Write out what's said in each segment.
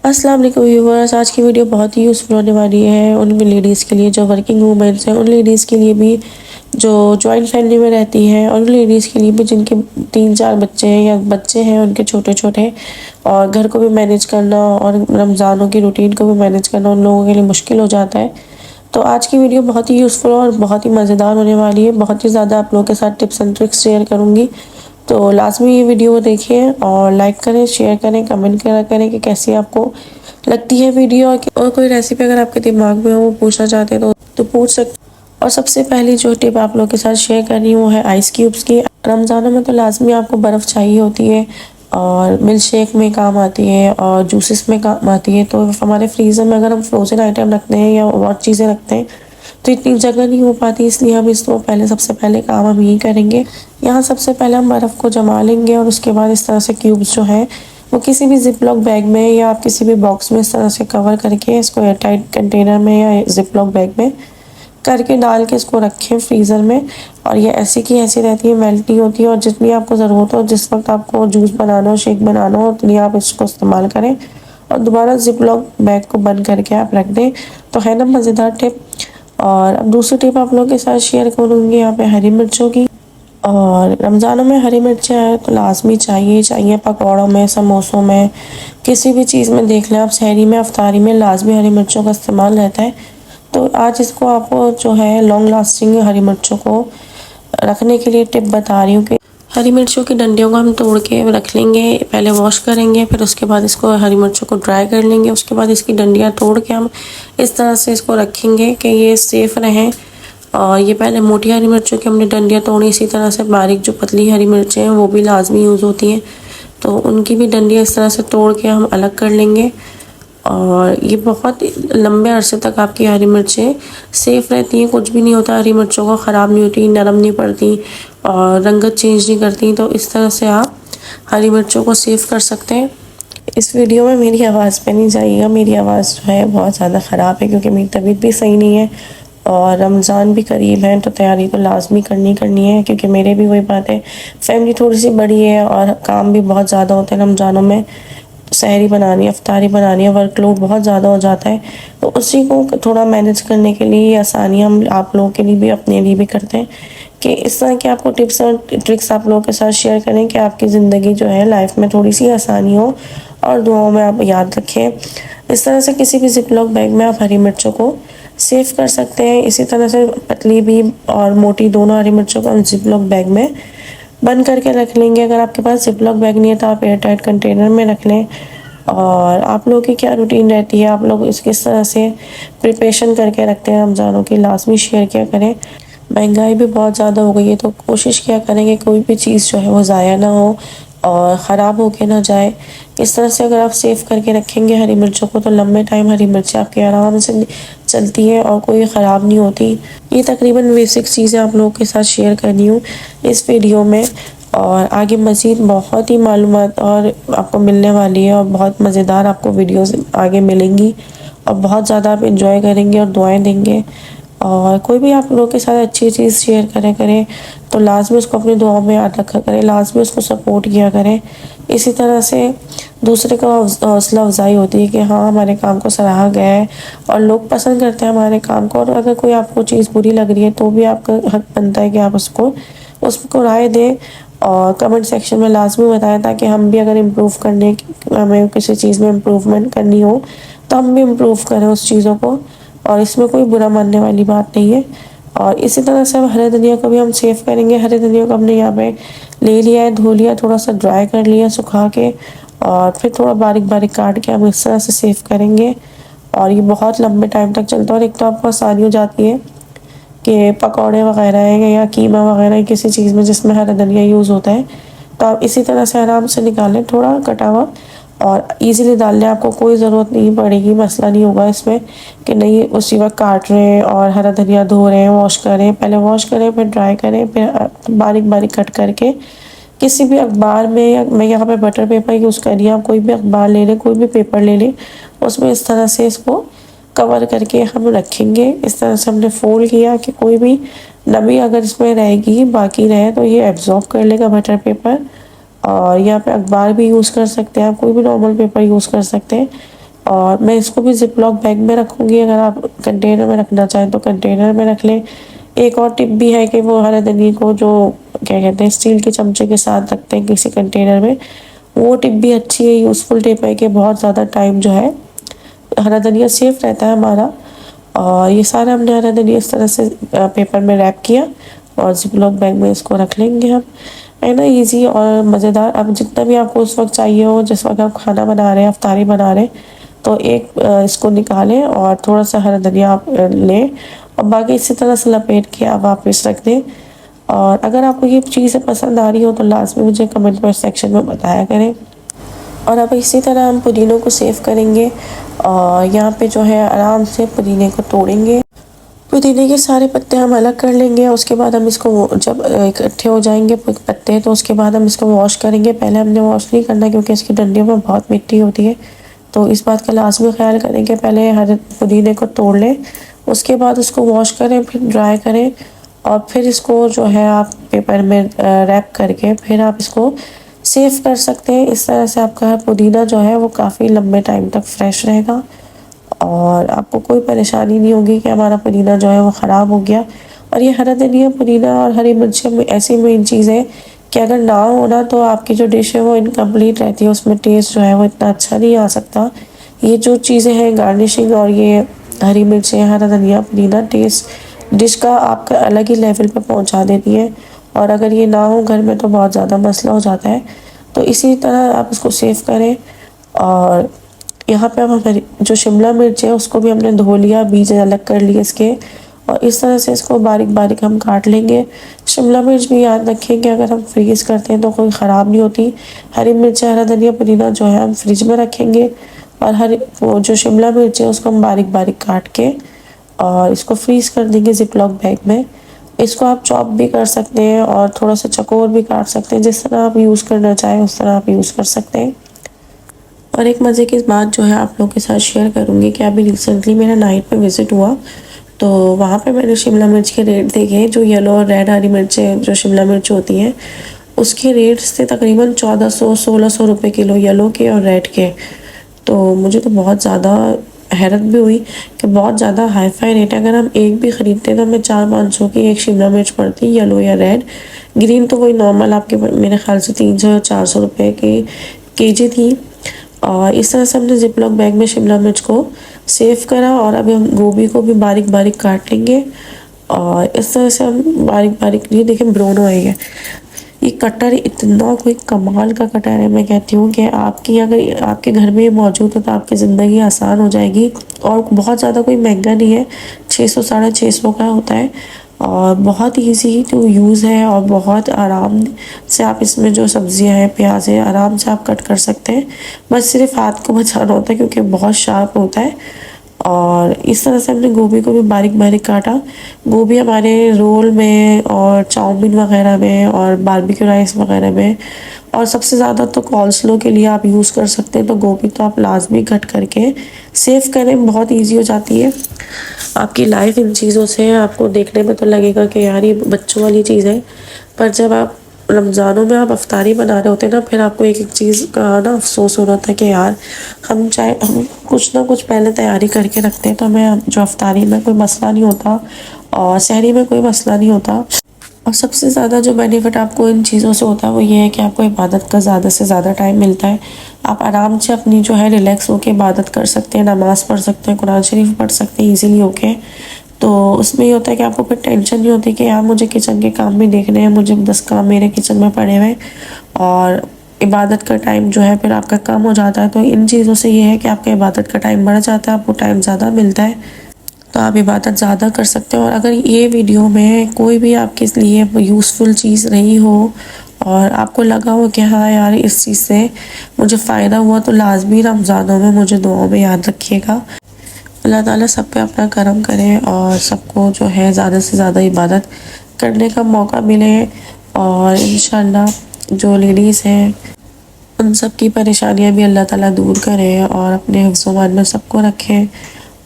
अस्सलाम वालेकुम व्यूअर्स। आज की वीडियो बहुत ही यूज़फुल होने वाली है उन लेडीज़ के लिए जो वर्किंग वूमेंस हैं, उन लेडीज़ के लिए भी जो जॉइंट फैमिली में रहती हैं, और उन लेडीज़ के लिए भी जिनके 3-4 बच्चे हैं या बच्चे हैं उनके छोटे-छोटे, और घर को भी मैनेज करना और रमज़ानों की रूटीन को भी मैनेज करना उन लोगों के लिए मुश्किल हो जाता है। तो आज की वीडियो बहुत ही यूज़फुल और बहुत ही मज़ेदार होने वाली है। बहुत ही ज़्यादा आप लोगों के साथ टिप्स एंड ट्रिक्स शेयर करूँगी। तो लाज़मी ये वीडियो देखिए और लाइक करें, शेयर करें, कमेंट करा करें कि कैसी आपको लगती है वीडियो, और कोई रेसिपी अगर आपके दिमाग में हो वो पूछना चाहते हैं तो पूछ सकते हैं। और सबसे पहली जो टिप आप लोगों के साथ शेयर कर रही हूँ वो है आइस क्यूब्स की। रमज़ानों में तो लाज़मी आपको बर्फ़ चाहिए होती है, और मिल्क शेक में काम आती है और जूसेस में काम आती है। तो हमारे फ्रीज़र में अगर हम फ्रोज़न आइटम रखते हैं या और चीज़ें रखते हैं तो इतनी जगह नहीं हो पाती, इसलिए हम इसको सबसे पहले काम हम यही करेंगे। यहाँ सबसे पहले हम बर्फ़ को जमा लेंगे और उसके बाद इस तरह से क्यूब्स जो हैं वो किसी भी ज़िप लॉक बैग में या आप किसी भी बॉक्स में इस तरह से कवर करके इसको एयर टाइट कंटेनर में या ज़िप लॉक बैग में करके डाल के इसको रखें फ्रीज़र में। और ये ऐसी की ऐसी रहती है, मेल्ट नहीं होती है, और जितनी आपको ज़रूरत हो, जिस वक्त आपको जूस बनाना हो, शेक बनाना हो, उतनी आप इसको इस्तेमाल करें और दोबारा ज़िप लॉक बैग को बंद करके आप रख दें। तो है ना मज़ेदार टिप। और अब दूसरी टिप आप लोगों के साथ शेयर करूँगी यहाँ पे हरी मिर्चों की। और रमज़ानों में हरी मिर्चें हैं तो लाज़मी चाहिए पकौड़ों में, समोसों में, किसी भी चीज़ में देख लें आप, सहरी में, अफ्तारी में लाज़मी हरी मिर्चों का इस्तेमाल रहता है। तो आज इसको आपको जो है लॉन्ग लास्टिंग हरी मिर्चों को रखने के लिए टिप बता रही हूँ कि हरी मिर्चों की डंडियों को हम तोड़ के रख लेंगे, पहले वॉश करेंगे, फिर उसके बाद इसको हरी मिर्चों को ड्राई कर लेंगे, उसके बाद इसकी डंडियाँ तोड़ के हम इस तरह से इसको रखेंगे कि ये सेफ़ रहें। और ये पहले मोटी हरी मिर्चों की हमने डंडियाँ तोड़ी, इसी तरह से बारीक जो पतली हरी मिर्चें हैं वो भी लाजमी यूज़ होती हैं, तो उनकी भी डंडियाँ इस तरह से तोड़ के हम अलग कर लेंगे। और ये बहुत लंबे अरसे तक आपकी हरी मिर्चें सेफ़ रहती हैं, कुछ भी नहीं होता, हरी मिर्चों को ख़राब नहीं होती, नरम नहीं पड़ती और रंगत चेंज नहीं करती। तो इस तरह से आप हरी मिर्चों को सेव कर सकते हैं। इस वीडियो में मेरी आवाज़ पे नहीं जाइएगा, मेरी आवाज़ जो है बहुत ज़्यादा ख़राब है क्योंकि मेरी तबीयत भी सही नहीं है और रमज़ान भी करीब है, तो तैयारी तो लाज़मी करनी है क्योंकि मेरे भी वही बात है, फैमिली थोड़ी सी बड़ी है और काम भी बहुत ज़्यादा होते हैं रमज़ानों में। सहरी बनानी है, अफ्तारी बनानी है, वर्कलोड बहुत ज़्यादा हो जाता है, तो उसी को थोड़ा मैनेज करने के लिए आसानियाँ हम आप लोगों के लिए भी अपने लिए भी करते हैं कि इस तरह के आपको टिप्स और ट्रिक्स आप लोगों के साथ शेयर करें कि आपकी ज़िंदगी जो है लाइफ में थोड़ी सी आसानी हो, और दुआओं में आप याद रखें। इस तरह से किसी भी ज़िप लॉक बैग में आप हरी मिर्चों को सेव कर सकते हैं। इसी तरह से पतली भी और मोटी दोनों हरी मिर्चों को हम ज़िप लॉक बैग में बंद करके रख लेंगे। अगर आपके पास ज़िप लॉक बैग नहीं है तो आप एयर टाइट कंटेनर में रख लें। और आप लोगों की क्या रूटीन रहती है, आप लोग इस किस तरह से प्रिपरेशन करके रखते हैं रमज़ानों की, लाज़मी शेयर किया करें। महंगाई भी बहुत ज़्यादा हो गई है, तो कोशिश किया करें कि कोई भी चीज़ जो है वो ज़ाया ना हो और ख़राब होके ना जाए। इस तरह से अगर आप सेव करके रखेंगे हरी मिर्चों को तो लंबे टाइम हरी मिर्चें आपके आराम से चलती है और कोई ख़राब नहीं होती। ये तकरीबन बेसिक चीज़ें आप लोगों के साथ शेयर करनी हूँ इस वीडियो में, और आगे मज़ीद बहुत ही मालूमात और आपको मिलने वाली है और बहुत मज़ेदार आपको वीडियोस आगे मिलेंगी और बहुत ज़्यादा आप इंजॉय करेंगे और दुआएं देंगे। और कोई भी आप लोगों के साथ अच्छी चीज़ शेयर करें तो लाज़मी उसको अपनी दुआओं में याद रखा करें, लाज़मी उसको सपोर्ट किया करें। इसी तरह से दूसरे का हौसला अफजाई होती है कि हाँ हमारे काम को सराहा गया है और लोग पसंद करते हैं हमारे काम को। और अगर कोई आपको चीज़ बुरी लग रही है तो भी आपका हक बनता है कि आप उसको राय दें और कमेंट सेक्शन में लाज़मी बताएं, ताकि हम भी अगर इम्प्रूव करने हमें किसी चीज़ में इम्प्रूवमेंट करनी हो तो हम भी इम्प्रूव करें उस चीज़ों को, और इसमें कोई बुरा मानने वाली बात नहीं है। और इसी तरह से अब हरे धनिया को भी हम सेव करेंगे। हरे धनिया को हमने यहाँ पे ले लिया है, धो लिया, थोड़ा सा ड्राई कर लिया सुखा के, और फिर थोड़ा बारीक बारीक काट के हम इस तरह से सेव करेंगे। और ये बहुत लंबे टाइम तक चलता है और एक तो आपको आसानी हो जाती है कि पकौड़े वगैरह हैं या कीमा वगैरह किसी चीज़ में जिसमें हरा धनिया यूज़ होता है, तो आप इसी तरह से आराम से निकालें थोड़ा कटा हुआ और इजीली डाल लें। आपको कोई ज़रूरत नहीं पड़ेगी, मसला नहीं होगा इसमें कि नहीं उसी वक्त काट रहे हैं और हरा धनिया धो रहे हैं, वॉश करें, पहले वॉश करें फिर ड्राई करें, फिर बारीक बारीक कट करके किसी भी अखबार में, या मैं यहाँ पे बटर पेपर यूज़ कर रही हूँ, आप कोई भी अखबार ले लें, कोई भी पेपर ले लें, उसमें इस तरह से इसको कवर करके हम रखेंगे। इस तरह से हमने फोल्ड किया कि कोई भी नमी अगर इसमें रहेगी बाकी रहे तो ये एब्जॉर्ब कर लेगा बटर पेपर। और यहाँ पे अखबार भी यूज़ कर सकते हैं आप, कोई भी नॉर्मल पेपर यूज़ कर सकते हैं। और मैं इसको भी ज़िप लॉक बैग में रखूँगी। अगर आप कंटेनर में रखना चाहें तो कंटेनर में रख लें। एक और टिप भी है कि वो हरा धनिया को जो क्या कहते हैं स्टील के चमचे के साथ रखते हैं किसी कंटेनर में, वो टिप भी अच्छी है, यूज़फुल टिप है कि बहुत ज़्यादा टाइम जो है हरा धनिया सेफ रहता है हमारा। और ये सारा हमने हरा धनिया इस तरह से पेपर में रैप किया और ज़िप लॉक बैग में इसको रख लेंगे हम, है ना। ईजी और मज़ेदार। अब जितना भी आपको उस वक्त चाहिए हो, जिस वक्त आप खाना बना रहे हैं, अफ्तारी बना रहे हैं, तो एक इसको निकालें और थोड़ा सा हरा धनिया आप लें और बाकी इसी तरह से लपेट के आप वापस रख दें। और अगर आपको ये चीज़ें पसंद आ रही हो तो लास्ट में मुझे कमेंट में सेक्शन में बताया करें। और अब इसी तरह हम पुदीनों को सेव करेंगे और यहाँ पे जो है आराम से पुदीने को तोड़ेंगे। पुदीने के सारे पत्ते हम अलग कर लेंगे। उसके बाद हम इसको जब इकट्ठे हो जाएंगे पत्ते, तो उसके बाद हम इसको वॉश करेंगे। पहले हमने वॉश नहीं करना क्योंकि इसकी डंडियों में बहुत मिट्टी होती है, तो इस बात का लाजमी ख्याल करें कि पहले हर पुदीने को तोड़ लें, उसके बाद उसको वॉश करें, फिर ड्राई करें और फिर इसको जो है आप पेपर में रैप करके फिर आप इसको सेव कर सकते हैं। इस तरह से आपका पुदीना जो है वो काफ़ी लंबे टाइम तक फ्रेश रहेगा और आपको कोई परेशानी नहीं होगी कि हमारा पुदीना जो है वो ख़राब हो गया। और ये हरा धनिया, पुदीना और हरी मिर्चें ऐसी मेन चीज़ है कि अगर ना हो ना तो आपकी जो डिश है वो इनकम्प्लीट रहती है, उसमें टेस्ट जो है वो इतना अच्छा नहीं आ सकता। ये जो चीज़ें हैं गार्निशिंग और ये हरी मिर्चें, हरा धनिया, पुदीना टेस्ट डिश का आपका अलग ही लेवल पे पहुंचा देती है। और अगर ये ना हो घर में तो बहुत ज़्यादा मसला हो जाता है। तो इसी तरह आप इसको सेव करें। और यहाँ पे अब हमारी जो शिमला मिर्च है उसको भी हमने धो लिया, बीज अलग कर लिए इसके, और इस तरह से इसको बारीक बारीक हम काट लेंगे। शिमला मिर्च भी याद रखें कि अगर हम फ्रीज़ करते हैं तो कोई ख़राब नहीं होती। हरी मिर्च, हरा धनिया, पुदीना जो है हम फ्रिज में रखेंगे और वो जो शिमला मिर्च है उसको हम बारीक बारीक काट के और इसको फ्रीज़ कर देंगे ज़िप लॉक बैग में। इसको आप चॉप भी कर सकते हैं और थोड़ा सा चकोर भी काट सकते हैं, जिस तरह आप यूज़ करना चाहें उस तरह आप यूज़ कर सकते हैं। और एक मज़े की बात जो है आप लोगों के साथ शेयर करूँगी कि अभी रिसेंटली मेरा नाइट पे विज़िट हुआ, तो वहाँ पे मैंने शिमला मिर्च के रेट देखे। जो येलो और रेड हरी मिर्चें जो शिमला मिर्च होती हैं उसके रेट्स थे तकरीबन 1400-1600 रुपये किलो, येलो के और रेड के। तो मुझे तो बहुत ज़्यादा हैरत भी हुई कि बहुत ज़्यादा हाई फाई रेट है। अगर हम एक भी ख़रीदते तो हमें 400-500 की एक शिमला मिर्च पड़ती, येलो या रेड। ग्रीन तो वही नॉर्मल आपके मेरे ख्याल से 300 या 400 रुपये की केजी थी। और इस तरह से हमने ज़िप लॉक बैग में शिमला मिर्च को सेव करा। और अभी हम गोभी को भी बारीक बारीक काट लेंगे और इस तरह से हम बारीक बारीक, ये देखें ब्राउन हो गई है। ये कटर इतना कोई कमाल का कटर है, मैं कहती हूँ कि आपकी अगर आपके घर में ये मौजूद है तो आपकी ज़िंदगी आसान हो जाएगी। और बहुत ज़्यादा कोई महंगा नहीं है, 600-650 का होता है और बहुत इजी टू यूज़ है और बहुत आराम से आप इसमें जो सब्जियां हैं, प्याज है, आराम से आप कट कर सकते हैं। बस सिर्फ हाथ को बचाना होता है क्योंकि बहुत शार्प होता है। और इस तरह से हमने गोभी को भी बारीक बारीक काटा। गोभी हमारे रोल में और चाउमीन वगैरह में और बारबेक्यू राइस वगैरह में, और सबसे ज़्यादा तो कॉल्स्लो के लिए आप यूज़ कर सकते हैं। तो गोभी तो आप लाजमी कट करके सेव करें, बहुत ईजी हो जाती है आपकी लाइफ इन चीज़ों से। आपको देखने में तो लगेगा कि यार ये बच्चों वाली चीज़ है, पर जब आप रमज़ानों में आप अफ्तारी बना रहे होते हैं ना, फिर आपको एक एक चीज़ का ना अफसोस हो रहा था कि यार हम कुछ ना कुछ पहले तैयारी करके रखते हैं तो हमें जो अफ्तारी में कोई मसला नहीं होता और सहरी में कोई मसला नहीं होता। और सबसे ज़्यादा जो बेनिफिट आपको इन चीज़ों से होता है वो ये है कि आपको इबादत का ज़्यादा से ज़्यादा टाइम मिलता है। आप आराम से अपनी जो है रिलैक्स होकर इबादत कर सकते हैं, नमाज़ पढ़ सकते हैं, कुरान शरीफ पढ़ सकते हैं ईज़िली होके। तो उसमें ये होता है कि आपको फिर टेंशन नहीं होती कि यार मुझे किचन के काम भी देखने हैं, मुझे 10 काम मेरे किचन में पड़े हुए, और इबादत का टाइम जो है फिर आपका कम हो जाता है। तो इन चीज़ों से ये है कि आपका इबादत का टाइम बढ़ जाता है, आपको टाइम ज़्यादा मिलता है, तो आप इबादत ज़्यादा कर सकते हो। और अगर ये वीडियो में कोई भी आपके लिए यूज़फुल चीज़ रही हो और आपको लगा हो कि हाँ यार इस चीज़ से मुझे फ़ायदा हुआ, तो लाजमी रमज़ानों में मुझे दुआओं में याद रखिएगा। अल्लाह ताला सब पे अपना करम करे और सबको जो है ज़्यादा से ज़्यादा इबादत करने का मौका मिले। और इंशाल्लाह जो लेडीज़ हैं उन सब की परेशानियां भी अल्लाह ताला दूर करे और अपने हिफ्ज़-ओ-मान में सबको रखें।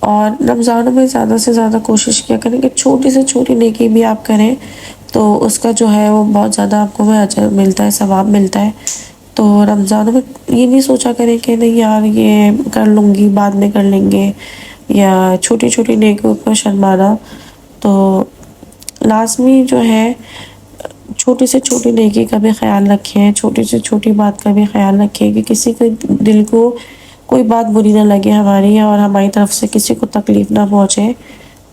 और रमज़ानों में ज़्यादा से ज़्यादा कोशिश किया करें कि छोटी से छोटी नेकी भी आप करें तो उसका जो है वो बहुत ज़्यादा आपको वह अजर मिलता है, सवाब मिलता है। तो रमज़ान में ये नहीं सोचा करें कि नहीं यार ये कर लूँगी, बाद में कर लेंगे, या छोटी छोटी नेकियों को शर्माना। तो लाज़मी जो है छोटी से छोटी नेकी का भी ख्याल रखें, छोटी से छोटी बात का भी ख्याल रखें कि किसी के दिल को कोई बात बुरी ना लगे हमारी, और हमारी तरफ से किसी को तकलीफ़ ना पहुँचे।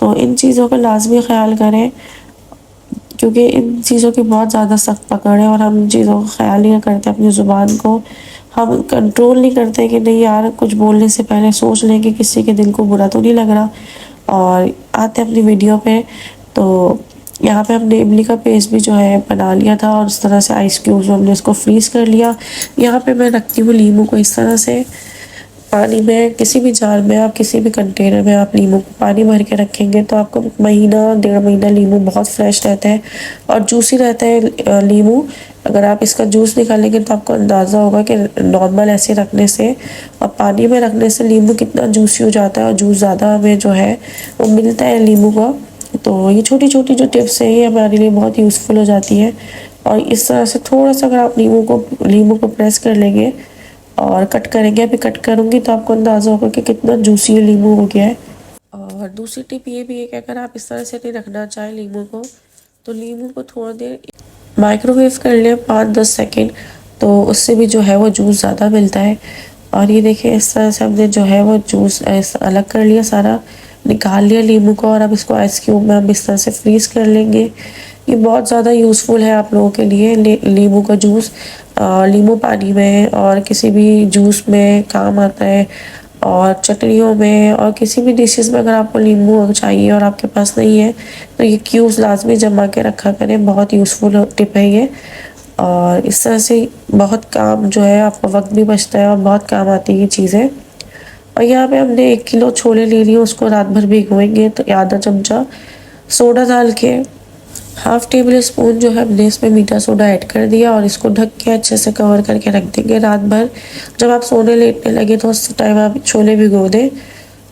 तो इन चीज़ों का लाज़मी ख्याल करें, क्योंकि इन चीज़ों की बहुत ज़्यादा सख्त पकड़ है और हम इन चीज़ों का ख्याल नहीं करते। अपनी ज़ुबान को हम कंट्रोल नहीं करते कि नहीं यार कुछ बोलने से पहले सोच लें कि किसी के दिल को बुरा तो नहीं लग रहा। और आते अपनी वीडियो पे, तो यहाँ पे हमने इमली का पेस्ट भी जो है बना लिया था, और इस तरह से आइस क्यूब्स में हमने इसको फ्रीज़ कर लिया। यहाँ पे मैं रखती हूँ नींबू को इस तरह से पानी में, किसी भी जार में आप किसी भी कंटेनर में आप नींबू को पानी भर के रखेंगे तो आपको महीना 1.5 महीना नींबू बहुत फ्रेश रहता है और जूसी रहता है नींबू। अगर आप इसका जूस निकालेंगे तो आपको अंदाज़ा होगा कि नॉर्मल ऐसे रखने से और पानी में रखने से नींबू कितना जूसी हो जाता है, और जूस ज़्यादा हमें जो है वो मिलता है नींबू का। तो ये छोटी छोटी जो टिप्स है ये हमारे लिए बहुत यूज़फुल हो जाती है। और इस तरह से थोड़ा सा अगर आप नींबू को प्रेस कर लेंगे और कट करेंगे, अभी कट करूँगी तो आपको अंदाज़ा होगा कि कितना जूसी नींबू हो गया है। और दूसरी टिप ये भी है कि अगर आप इस तरह से नहीं रखना चाहें नींबू को, तो नींबू को थोड़ा देर माइक्रोवेव कर लें 5-10 सेकेंड, तो उससे भी जो है वो जूस ज़्यादा मिलता है। और ये देखिए इस तरह से हमने जो है वो जूस अलग कर लिया, सारा निकाल लिया नींबू को, और अब इसको आइस क्यूब में हम इस तरह से फ्रीज़ कर लेंगे। ये बहुत ज़्यादा यूज़फुल है आप लोगों के लिए। नींबू का जूस नींबू पानी में और किसी भी जूस में काम आता है, और चटनियों में और किसी भी डिशेस में अगर आपको नींबू चाहिए और आपके पास नहीं है तो ये क्यूब्स लाजमी जमा के रखा करें। बहुत यूज़फुल टिप है ये, और इस तरह से बहुत काम जो है आपका वक्त भी बचता है और बहुत काम आती है ये चीज़ें। और यहाँ पे हमने 1 किलो छोले ले लिए, उसको रात भर भिगोएंगे। तो आधा चमचा सोडा डाल के, हाफ टेबल स्पून जो है हमने इसमें मीठा सोडा ऐड कर दिया, और इसको ढक के अच्छे से कवर करके रख देंगे रात भर। जब आप सोने लेटने लगे तो उस टाइम आप छोले भिगो दें।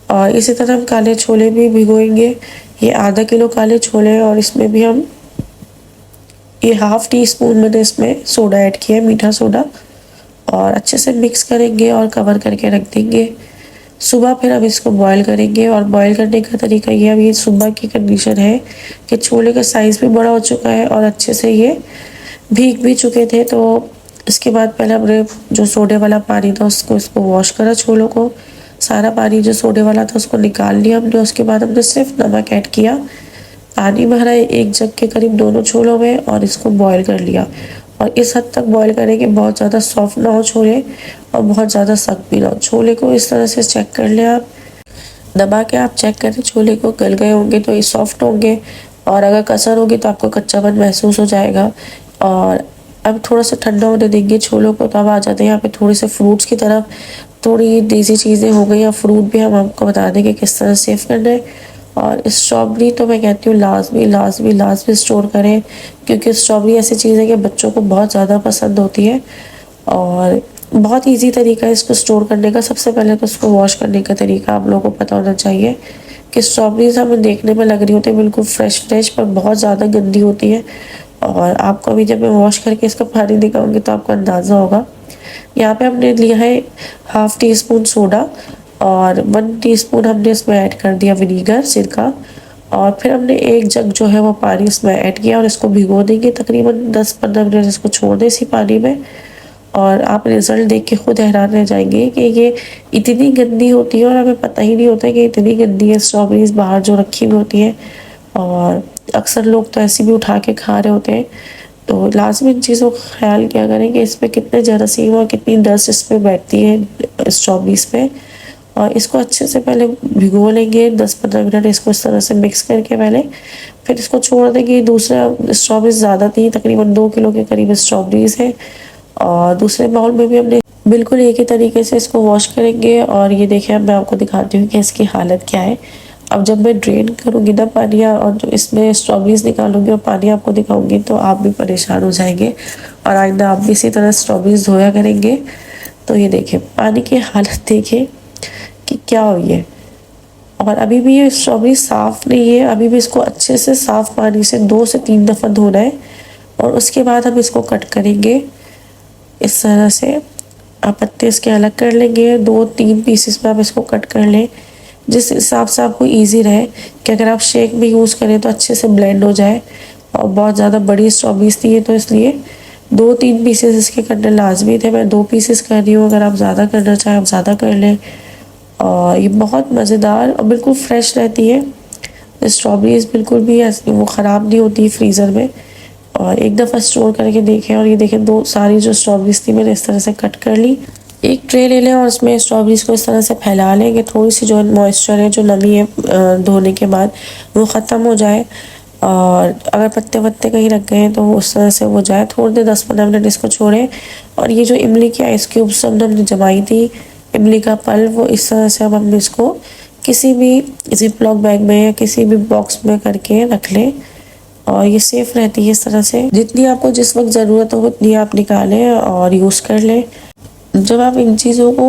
और इसी तरह हम काले छोले भी भिगोएंगे। ये आधा किलो काले छोले हैं, और इसमें भी हम ये हाफ टी स्पून मैंने इसमें सोडा ऐड किया है, मीठा सोडा, और अच्छे से मिक्स करेंगे और कवर करके रख देंगे। सुबह फिर हम इसको बॉईल करेंगे, और बॉईल करने का तरीका ये, अब ये सुबह की कंडीशन है कि छोले का साइज़ भी बड़ा हो चुका है और अच्छे से ये भीग भी चुके थे। तो इसके बाद पहले हमने जो सोडे वाला पानी था इसको वॉश करा, छोलों को सारा पानी जो सोडे वाला था उसको निकाल लिया हमने। उसके बाद हमने सिर्फ नमक ऐड किया, पानी भरा 1 जग के करीब दोनों छोलों में, और इसको बॉईल कर लिया। और इस हद तक बॉईल करें कि बहुत ज़्यादा सॉफ्ट ना हो छोले और बहुत ज़्यादा सख्त भी ना हो। छोले को इस तरह से चेक कर लें, आप दबा के आप चेक करें छोले को, गल गए होंगे तो ये सॉफ्ट होंगे, और अगर कसर होगी तो आपको कच्चापन महसूस हो जाएगा। और अब थोड़ा सा ठंडा होने देंगे छोलों को। तो अब आ जाते हैं यहाँ पे थोड़े से फ्रूट्स की तरफ। थोड़ी देसी चीज़ें हो गई, या फ्रूट भी हम आपको बता देंगे किस तरह सेव करना है। और स्ट्रॉबेरी तो मैं कहती हूँ लाजमी लाजमी लाजमी स्टोर करें, क्योंकि स्ट्रॉबेरी ऐसी चीज़ है कि बच्चों को बहुत ज़्यादा पसंद होती है। और बहुत इजी तरीका है इसको स्टोर करने का। सबसे पहले तो उसको वॉश करने का तरीका आप लोगों को पता होना चाहिए कि स्ट्रॉबेरीज हमें देखने में लग रही होती है बिल्कुल फ्रेश पर बहुत ज़्यादा गंदी होती है। और आपको अभी जब मैं वॉश करके इसका पानी दिखाऊंगी तो आपको अंदाज़ा होगा। यहाँ पे हमने लिया है हाफ टी स्पून सोडा, और 1 टीस्पून हमने इसमें ऐड कर दिया विनीगर, सिरका। और फिर हमने 1 जग जो है वो पानी इसमें ऐड किया, और इसको भिगो देंगे तकरीबन 10-15 मिनट, इसको छोड़ दें इसी पानी में। और आप रिज़ल्ट देख के खुद हैरान रह जाएंगे कि ये इतनी गंदी होती है, और हमें पता ही नहीं होता कि इतनी गंदी है स्ट्रॉबेरीज बाहर जो रखी हुई होती है। और अक्सर लोग तो ऐसी भी उठा के खा रहे होते हैं। तो लाजमी इन चीज़ों का ख्याल किया करें कि इसमें कितने जरासीम और कितनी डस्ट इस पर बैठती है स्ट्रॉबेरीज पे। और इसको अच्छे से पहले भिगो लेंगे 10-15 मिनट, इसको इस तरह से मिक्स करके पहले, फिर इसको छोड़ देंगे। दूसरा स्ट्रॉबेरीज ज़्यादा थी, तकरीबन 2 किलो के करीब स्ट्रॉबेरीज है। और दूसरे बाउल में भी हमने बिल्कुल एक ही तरीके से इसको वॉश करेंगे। और ये देखिए अब मैं आपको दिखाती हूँ कि इसकी हालत क्या है। अब जब मैं ड्रेन करूँगी ना पानी, और जो इसमें स्ट्रॉबेरीज निकालूंगी और पानी आपको दिखाऊंगी, तो आप भी परेशान हो जाएंगे, और आइंदा आप भी इसी तरह स्ट्रॉबेरीज धोया करेंगे। तो ये देखिए पानी की हालत देखिए कि क्या हुई है। और अभी भी ये स्ट्रॉबेरी साफ़ नहीं है, अभी भी इसको अच्छे से साफ़ पानी से 2 से 3 दफ़ा धोना है, और उसके बाद हम इसको कट करेंगे। इस तरह से आप पत्ते इसके अलग कर लेंगे। 2-3 पीसेस में आप इसको कट कर लें, जिस हिसाब से आपको ईजी रहे कि अगर आप शेक भी यूज़ करें तो अच्छे से ब्लेंड हो जाए। और बहुत ज़्यादा बड़ी स्ट्रॉबेरीज थी ये, तो इसलिए 2-3 पीसेस इसके करने लाजमी थे। मैं 2 पीसेस कर रही हूँ, अगर आप ज़्यादा करना चाहें आप ज़्यादा कर लें। और ये बहुत मज़ेदार और बिल्कुल फ्रेश रहती है। स्ट्रॉबेरीज बिल्कुल भी ऐसी वो ख़राब नहीं होती फ्रीज़र में। और एक दफ़ा स्टोर करके देखें। और ये देखें, 2 सारी जो स्ट्रॉबेरीज थी मैंने इस तरह से कट कर ली। एक ट्रे ले लें और उसमें स्ट्रॉबेरीज को इस तरह से फैला लें कि थोड़ी सी जो मॉइस्चर है, जो नमी है धोने के बाद, वो ख़त्म हो जाए। और अगर पत्ते वत्ते कहीं रख गए हैं तो उस तरह से हो जाए। थोड़ी देर 10-15 मिनट इसको छोड़ें। और ये जो इमली की आइस क्यूब्स हमने जमाई थी, इमली का पल्प, वो इस तरह से अब हम इसको किसी भी जिप लॉक बैग में या किसी भी बॉक्स में करके रख लें। और ये सेफ़ रहती है इस तरह से। जितनी आपको जिस वक्त ज़रूरत हो उतनी आप निकालें और यूज़ कर लें। जब आप इन चीज़ों को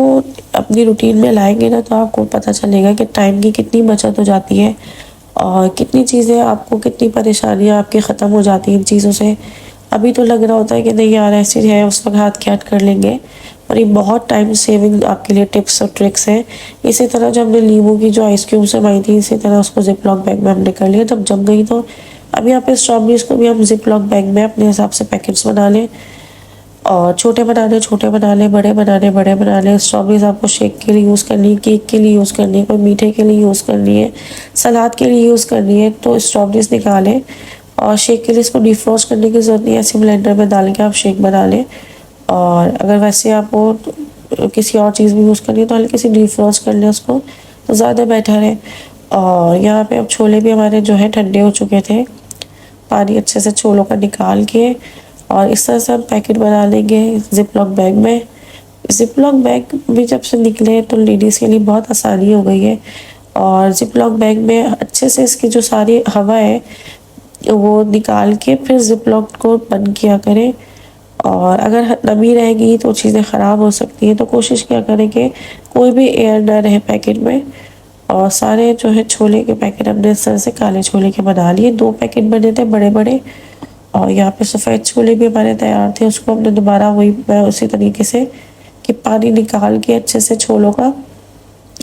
अपनी रूटीन में लाएंगे ना, तो आपको पता चलेगा कि टाइम की कितनी बचत हो जाती है और कितनी चीज़ें आपको, कितनी परेशानियाँ आपकी ख़त्म हो जाती हैं इन चीज़ों से। अभी तो लग रहा होता है कि नहीं यार ऐसी है, उस वक्त हाथ क्या कर लेंगे, और ये बहुत टाइम सेविंग आपके लिए टिप्स और ट्रिक्स हैं। इसी तरह जब हमने नींबू की जो आइस क्यूब्स जमाई थी, इसी तरह उसको जिप लॉक बैग में हमने कर लिया। जब जम गई तो अब यहाँ पे स्ट्रॉबेरीज को भी हम जिप लॉक बैग में अपने हिसाब से पैकेट्स बना लें। और छोटे बनाने छोटे बना लें, बड़े बनाने बड़े बना लें। स्ट्रॉबेरीज आपको शेक के लिए यूज़ करनी है, केक के लिए यूज़ करनी है, कोई मीठे के लिए यूज़ करनी है, सलाद के लिए यूज़ करनी है, तो स्ट्रॉबेरीज निकालें। और शेक के लिए इसको डिफ्रॉस्ट करने की ज़रूरत नहीं है, ऐसे ब्लेंडर में डाल के आप शेक बना लें। और अगर वैसे आपको किसी और चीज़ भी यूज़ करनी है तो हल्की सी डिफ्रॉस्ट कर लें उसको, तो ज़्यादा बेटर है। और यहाँ पे अब छोले भी हमारे जो है ठंडे हो चुके थे। पानी अच्छे से छोलों का निकाल के और इस तरह से हम पैकेट बना लेंगे जिप लॉक बैग में। जिप लॉक बैग भी जब से निकले तो लेडीज़ के लिए बहुत आसानी हो गई है। और जिप लॉक बैग में अच्छे से इसकी जो सारी हवा है वो निकाल के फिर जिप लॉक को बंद किया करें। और अगर नमी रहेगी तो चीज़ें ख़राब हो सकती हैं, तो कोशिश किया करें कि कोई भी एयर ना रहे पैकेट में। और सारे जो है छोले के पैकेट हमने इस तरह से काले छोले के बना लिए। 2 पैकेट बने थे बड़े बड़े। और यहाँ पे सफ़ेद छोले भी हमारे तैयार थे, उसको हमने दोबारा वही उसी तरीके से कि पानी निकाल के अच्छे से छोलों का,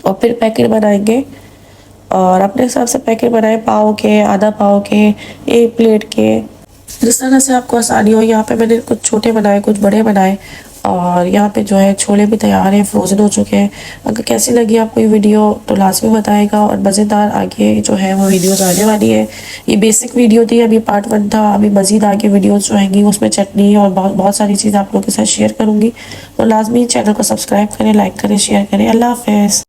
और फिर पैकेट बनाएंगे। और अपने हिसाब से पैकेट बनाए, पाव के, आधा पाव के, 1 प्लेट के, जिस तरह से आपको आसानी हो। यहाँ पे मैंने कुछ छोटे बनाए, कुछ बड़े बनाए। और यहाँ पे जो है छोले भी तैयार हैं, फ्रोज़न हो चुके हैं। अगर कैसी लगी आपको ये वीडियो तो लाजमी बताएगा। और मज़ेदार आगे जो है वो वीडियोज़ आने वाली है। ये बेसिक वीडियो थी, अभी पार्ट 1 था। अभी मज़ीद आगे वीडियोज़ जो आएंगी उसमें चटनी और बहुत सारी चीज़ आप लोगों के साथ शेयर करूँगी। तो लाजमी चैनल को सब्सक्राइब करें, लाइक करें, शेयर करें। अल्लाह हाफ़िज़।